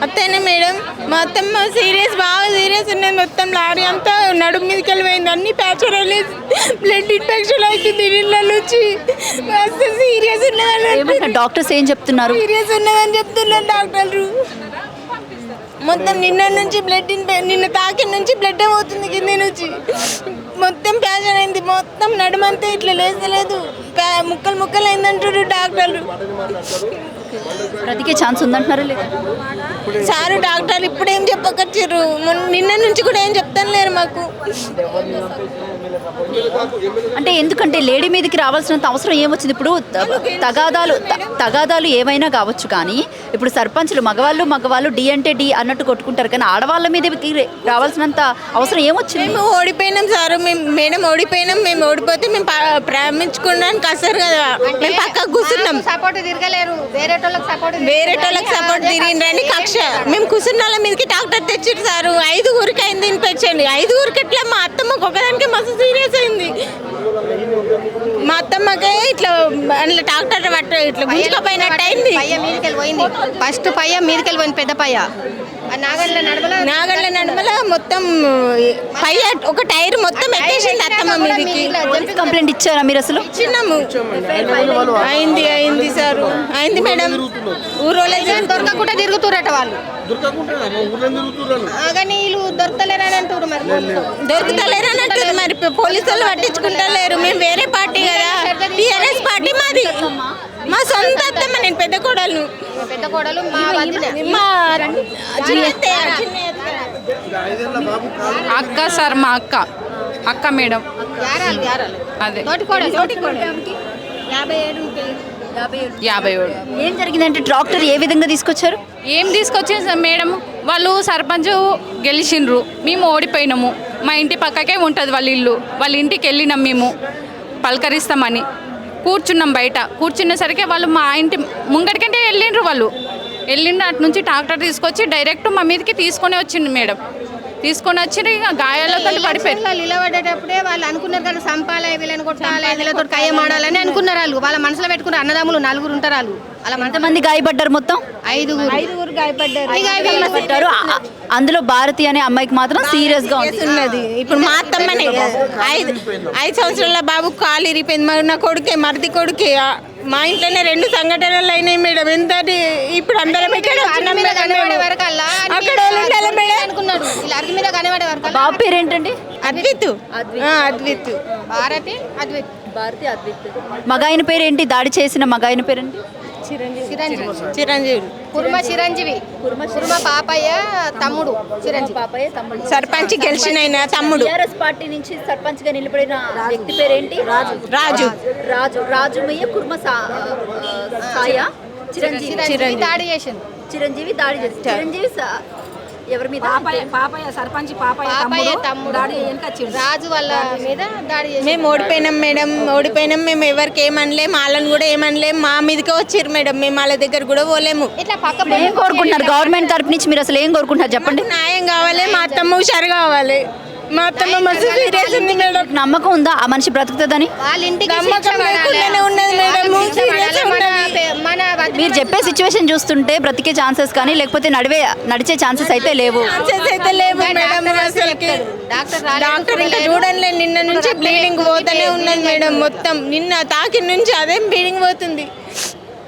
అత్తనే madam మొత్తం serious బాగా serious ఉన్నది. మొత్తం లారీ అంతా నడుము మీదకి వెళ్ళిపోయింది. అన్ని ప్యాచర్ బ్లడ్ ఇన్ఫెక్షన్ అవుతుంది నీళ్ళ నుంచి. మస్తు సీరియస్ ఉన్నదని డాక్టర్స్ ఏం చెప్తున్నారు? సీరియస్ ఉన్నదని చెప్తున్నారు డాక్టర్లు. మొత్తం నిన్న తాకి నుంచి బ్లడ్ అవుతుంది కింద నుంచి. మొత్తం ప్యాచర్ అయింది. మొత్తం నడుమంతా ఇట్లా లేచలేదు. ముక్కలు ముక్కలు అయిందంటారు డాక్టర్లు. బ్రతికే ఛాన్స్ ఉందంటున్నారు లేదా? సారు డాక్టర్లు ఇప్పుడేం చెప్పకొచ్చారు. నిన్న నుంచి కూడా ఏం చెప్తాను లేరు మాకు. అంటే ఎందుకంటే లేడీ మీదకి రావాల్సినంత అవసరం ఏమొచ్చింది? ఇప్పుడు తగాదాలు ఏమైనా కావచ్చు, కానీ ఇప్పుడు సర్పంచ్లు మగవాళ్ళు డి అంటే డి అన్నట్టు కొట్టుకుంటారు, కానీ ఆడవాళ్ళ మీదకి రావాల్సినంత అవసరం ఏమొచ్చింది? మేము ఓడిపోయినాం సారు. మేము ఓడిపోయినాం. మేము ఓడిపోతే మేము ప్రారంభించుకోవడానికి వస్తారు కదా, మేము పక్కకు కూర్చున్నాం. సపోర్ట్ తిరగలేరు, వేరే వాళ్ళకి సపోర్ట్ తిరిగిండ్రని కక్ష. మేము కూర్చున్న మీదకి డాక్టర్ తెచ్చారు సారు. 5గురికి అయింది ఇన్ఫెక్షన్. 5గురికి ఎట్లా మా అత్తమ్మకు ఒకదానికి మస్తు సీరియస్ అయింది. మా అత్తమ్మకే ఇట్లా డాక్టర్ ఇట్లా గుంజుకపోయినట్టు అయింది. ఫస్ట్ పయ్య మీదకెళ్ళి పోయింది, పెద్ద పయ్య. నాగళ్ళ నడుమల మొత్తం పయ్య ఒక టైర్ మొత్తం ఎక్కేసింది అత్తమ్మ మీదకి. కంప్లైంట్ ఇచ్చారా మీరు? అసలు చిన్నము అయింది సారు. అయింది మేడం. ఊరోళ్ళే దొరకకుండా తిరుగుతురట వాళ్ళు. కానీ వీళ్ళు దొరకలేరని అంటారు. దొరుకుతలేరని అంటారు. మరి పోలీసు వాళ్ళు పట్టించుకుంటలేరు. మేము వేరే పార్టీ కదా, టీఆర్ఎస్ పార్టీ మాది. మా సొంత అత్తమ్మ. నేను పెద్ద కోడలు. అక్క సార్, మా అక్క మేడం. అదే 57. ఏం జరిగిందంటే డాక్టర్ ఏ విధంగా తీసుకొచ్చారు? ఏం తీసుకొచ్చేసి మేడం, వాళ్ళు సర్పంచ్ గెలిచిండ్రు, మేము ఓడిపోయినాము. మా ఇంటి పక్కకే ఉంటుంది వాళ్ళ ఇల్లు. వాళ్ళ ఇంటికి వెళ్ళినాం, మేము పలకరిస్తామని కూర్చున్నాం. బయట కూర్చునేసరికి వాళ్ళు మా ఇంటి ముంగడికంటే వెళ్ళిండ్రు అటు నుంచి ట్రాక్టర్ తీసుకొచ్చి డైరెక్ట్ మా మీదకి తీసుకొని వచ్చింది మేడం. తీసుకొని వచ్చి ఇక గాయాలతో పడిపోయారు. నిలబడేటప్పుడే వాళ్ళు అనుకున్నారు కదా, సంపాలి వీళ్ళని కొట్టాలి, వీళ్ళతో కయ్యమాడాలని అనుకున్నారు. వాళ్ళ మనసులో పెట్టుకున్నారు. అన్నదమ్ములు 4 ఉంటారు వాళ్ళు. అలా ఎంతమంది గాయపడ్డారు? మొత్తం 5గురు గాయపడ్డారు. అందులో భారతి అనే అమ్మాయికి మాత్రం సీరియస్ గా ఉన్నది. ఇప్పుడు మా అత్తమ్మనే 5 సంవత్సరాల బాబు కాలు ఇరిపోయింది. నా కొడుకే, మరిది కొడుకే. మా ఇంట్లోనే 2 సంఘటనలు అయినాయి మేడం. ఎంత ఇప్పుడు అందరం బాబు పేరేంటండి? అద్విత్. భారతి అద్విత్. మగాయన పేరేంటి? దాడి చేసిన మగాయన పేరేంటి? చిరంజీవి. కుర్మ చిరంజీవి. కుర్మ పాపయ్య తమ్ముడు. సర్పంచ్ గెలిచిన తమ్ముడు. టీఆర్ఎస్ పార్టీ నుంచి సర్పంచ్ గా నిలబడిన వ్యక్తి పేరేంటి? రాజు మయ్య కుర్మ సాయ చిరంజీవి దాడి చేసింది. చిరంజీవి ఎవరి మీద? పాపయ్య సర్పంచ్ పాపయ్య తమ్ముడు రాజు వాళ్ళ మీద దాడి చేసి. మేము ఓడిపోయినాం మేడం. మేము ఎవరికి ఏమనలేం, వాళ్ళని కూడా ఏమనలేం. మా మీదకే వచ్చారు మేడం. మేము వాళ్ళ దగ్గర కూడా పోలేము. ఇట్లా పక్క ఏం కోరుకుంటున్నారు గవర్నమెంట్ తరపు నుంచి? మీరు అసలు ఏం కోరుకుంటున్నారు చెప్పండి? న్యాయం కావాలి. మా అత్తమ్మ హుషారు కావాలి. మా అత్తమ్మ మస్తు సీరియస్ ఉంది మేడం. నమ్మకం ఉందా ఆ మనిషి బ్రతుకుతుందని? వాళ్ళ ఇంటికి నమ్మకం లేకుండానే ఉన్నది మేడం. మీరు చెప్పే సిచ్యువేషన్ చూస్తుంటే బ్రతికే ఛాన్సెస్ కానీ లేకపోతే నడిచే ఛాన్సెస్ అయితే లేవు. డాక్టర్ ఇంకా చూడండి, నిన్న నుంచి బ్లీడింగ్ పోతూనే ఉన్నది మేడం. మొత్తం నిన్న తాకి నుంచి అదే బ్లీడింగ్ పోతుంది.